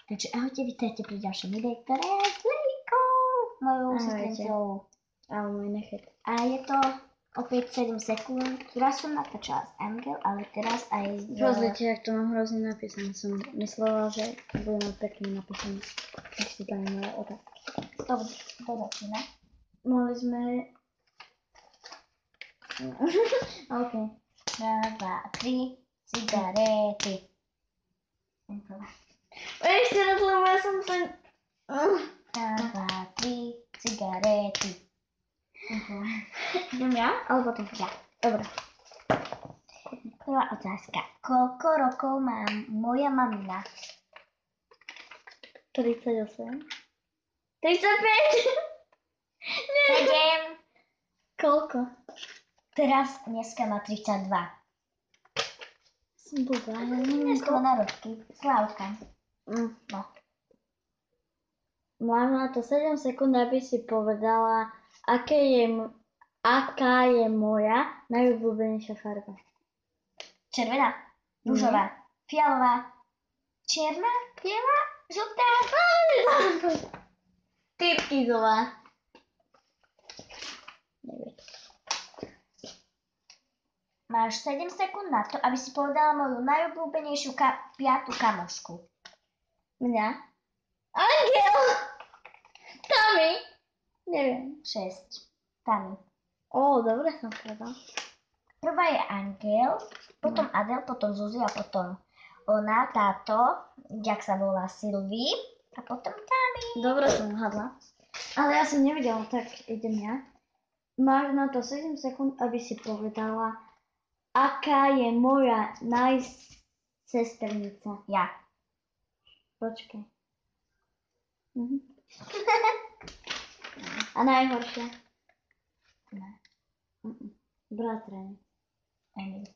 Takže ahojte, vítajte pri ďalšom videu, ktoré je s Lejkou, mojou sestrincou. Ale môj nechet. A je to opäť 7 sekúnd. Raz som natáčala s Angel, ale teraz aj s... Pozrite, jak to mám hrozne napísané. Som myslela, že bude mať pekne napísané. Ešte tam je moja otázka. To začína. Mohli sme... OK. 1, 2, 3, cigarety. Ešte raz, lebo ja som sa... 1, 2, 3, cigarety. Idem ja? Alebo potom Ja. Dobre. Prvá otázka. Koľko rokov má moja mamina? 38. 35! 7. Koľko? Teraz dneska má 32. Som blbá, ja neviem Dneska má narodky. Slávka. No. Máš na to 7 sekúnd, aby si povedala, aká je moja najobľúbenejšia farba. Červená, ružová, fialová, čierna, biela, žltá, Typkizová. Neviem. Máš 7 sekúnd na to, aby si povedala moju najobľúbenejšiu piatu kamošku. Mňa? Angel! Tami? Neviem. 6. Tami. Dobre som povedal. Prvá je Angel, potom Adel, potom Zuzi a potom ona, táto, jak sa volá Sylvie a potom Tami. Dobre som hadla. Ale ja som nevidela, tak idem ja. Máš na to 7 sekúnd, aby si povedala, aká je moja najsesternica. Ja. Počkaj. A najhoršia? Ne. Bratranec. Emil.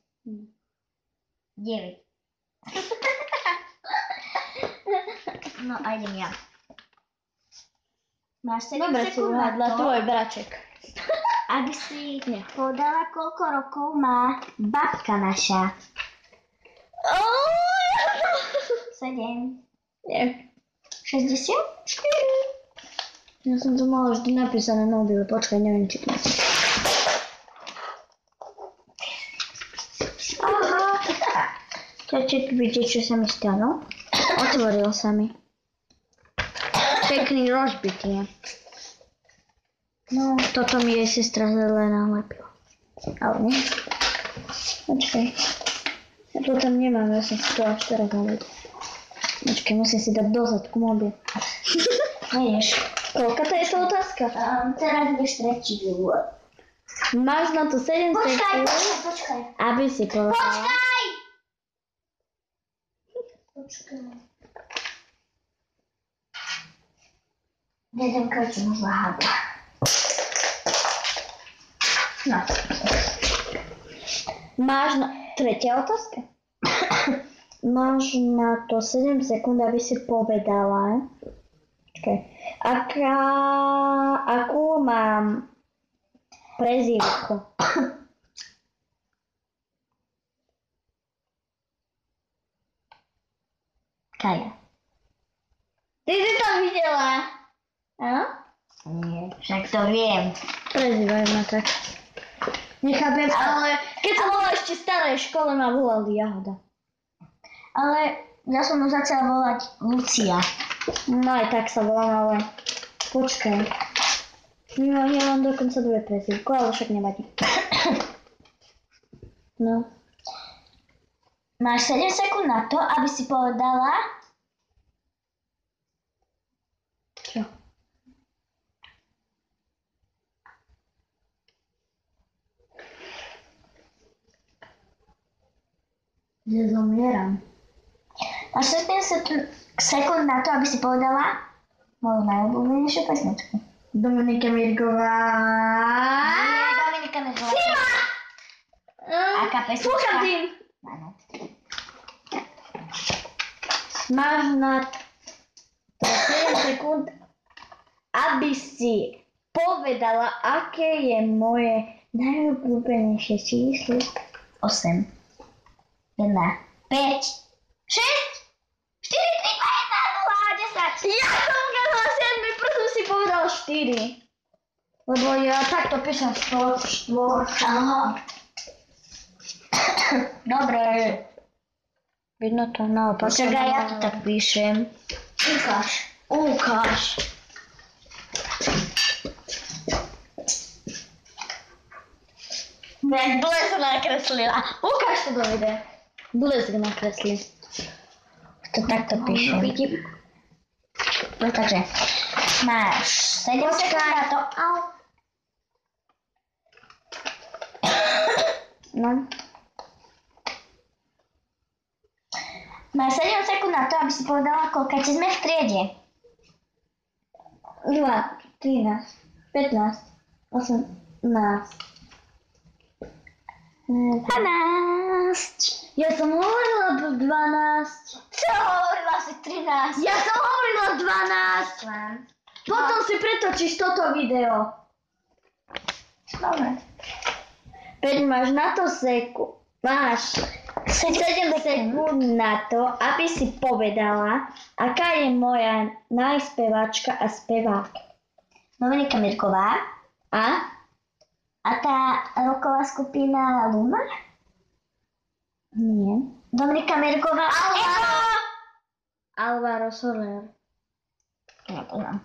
9. No a idem ja. Máš 7 Dobre si sekúnd na uhádla, to, tvoj braček. aby si povedala, koľko rokov má babka naša. 7. Nie. 64. Ja som to mala vždy napísané na mobilu. Počkaj, neviem, či to je. Čiže vidíte, čo sa mi stalo? Otvoril sa mi. Pekný rozbit je. No, toto mi jej sestra zle nalepila. Ale nie. Počkaj. Ja to tam nemám, ja som si to až teraz nalepila. Počkaj, musím si dať do zadku mobil. Vieš. Koľka to je tá otázka? Teraz ideš tretí dôvod. Máš na to 7 sekúnd, Počkaj. aby si povedala. Počkaj. Jeden krát som už váhadla. No. Máš na... Tretia otázka? Máš na to 7 sekúnd, aby si povedala. Počkaj. Akú mám prezývku? Kaja. Ty si to videla? Áno? Nie, však to viem. Prezývaj ma tak. Nechápem, Ale keď som bola ešte v starej škole, ma volali Jahoda. ale ja som mu začala volať Lucia. No aj tak sa volám, ale počkaj. Ja mám dokonca dve prezývku, ale však nevadí. No. Máš 7 sekúnd na to, aby si povedala... Čo? Že zomieram. Máš 7 sekúnd na to, aby si povedala moju najobľúbenejšiu pesničku. Dominika Mirgová. Nie, Dominika Mirgová. Aká pesnička? Slúcham tým. Áno. Máš na to 7 sekúnd, aby si povedala, aké je moje najobľúbenejšie číslo. 8. 1, 5, 6, 4, 3, 2, 1, 0. 10. Ja som ukázala 7, preto si povedal 4. Lebo ja takto píšem štvorka. Aha. Dobre. Vidno to naopak. Počakaj, ja to tak píšem. Ukáž. Blesk nakreslila. Ukáž to do videa. Blesk nakreslí. To takto píšem. No takže, máš 7 sekúnd na to. Au. No. Máš 7 sekúnd na to, aby si povedala, koľkáči sme v triede. 2, 13, 15, 18. 12. Ja som hovorila 12. Čo hovorila si 13? Ja som hovorila 12. Potom si pretočíš toto video. Dobre. 5 máš na to Máš 7 sekúnd na to, aby si povedala, aká je moja najspeváčka a spevák. Dominika Mirková. A tá rocková skupina Luna? Nie. Dominika Mirková. Alvaro Soler. Ja poznám.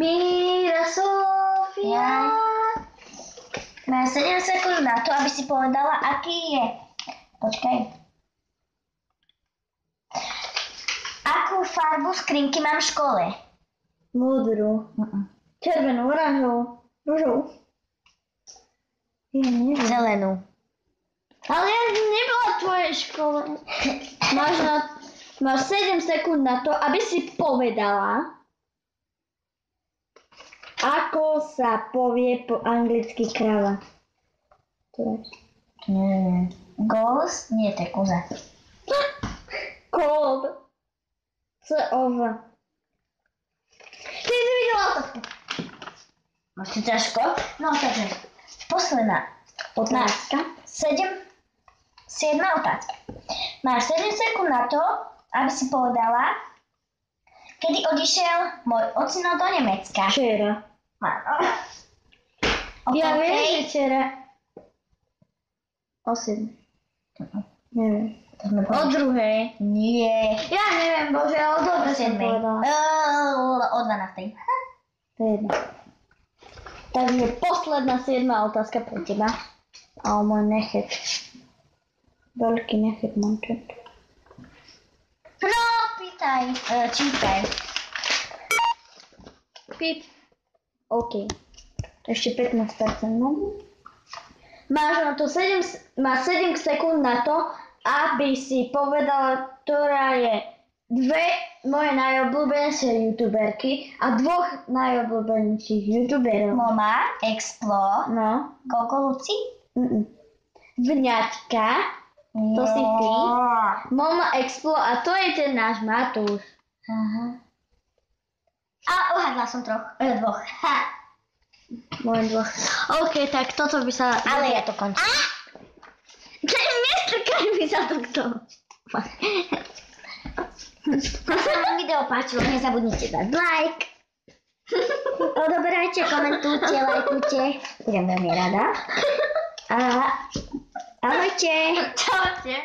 Mira Sofia. Máš 7 sekúnd na to, aby si povedala, aký je. Počkaj. Akú farbu skrinky mám v škole? Modrú. Červenú, oranžovú, ružovú. Ja neviem. Zelenú. Ale ja nebola v tvojej škole. Máš 7 sekúnd na to, aby si povedala, ako sa povie po anglicky kráva. Ghost? Nie, to je koza. Cold. C-O-V. Ty si videla otázku. Máš to ťažko? No takže, posledná otázka. 7. otázka. Máš 7 sekúnd na to, aby si povedala, kedy odišiel môj ocino do Nemecka. Včera. Áno. Ja viem, že včera. 8. Neviem. O 2. Nie. Ja neviem, bože, ale dobre O som 7. povedala. O 12. To je jedno. Takže posledná 7. otázka pre teba. A o môj nechet. Veľký nechet mám tento. No, pýtaj. Čítaj. Pip. OK. Ešte 15% mám. Máš na to 7 sekúnd na to, aby si povedala, ktorá je dve moje najobľúbenejšie youtuberky a dvoch najobľúbenejších youtuberov. Moma, Explo, No. Gogo Luci. Vňaťka, to si ty. Mama Explo a to je ten náš Matúš. Aha. A uhadla som dvoch. Ha. Môj dvoch. OK, tak toto by sa... Ale ja to končím. Nestrkaj mi sa to k tomu. Ak sa vám video páčilo, nezabudnite dať like. Odoberajte, komentujte, lajkujte. Budem veľmi rada. A ahojte. Čaute.